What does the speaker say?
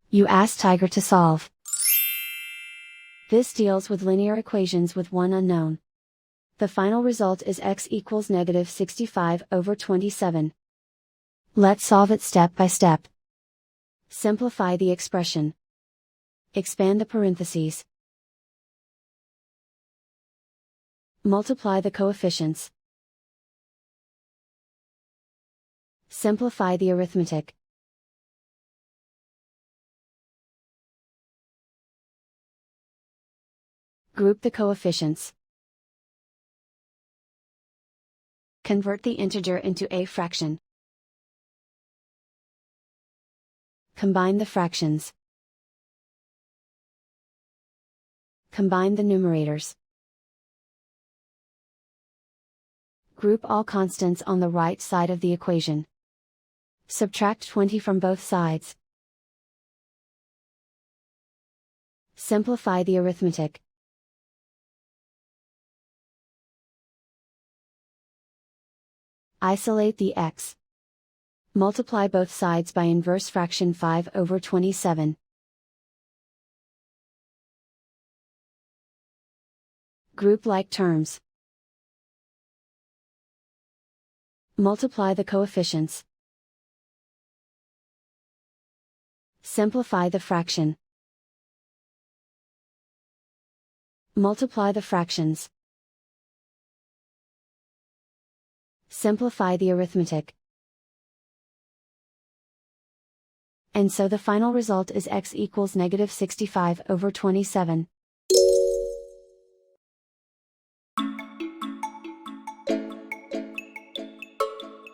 You ask Tiger to solve. This deals with linear equations with one unknown. The final result is x equals negative 65 over 27. Let's solve it step by step. Simplify the expression. Expand the parentheses. Multiply the coefficients. Simplify the arithmetic. Group the coefficients. Convert the integer into a fraction. Combine the fractions. Combine the numerators. Group all constants on the right side of the equation. Subtract 20 from both sides. Simplify the arithmetic. Isolate the x. Multiply both sides by inverse fraction 5 over 27. Group like terms. Multiply the coefficients. Simplify the fraction. Multiply the fractions. Simplify the arithmetic. And so the final result is x equals negative 65 over 27.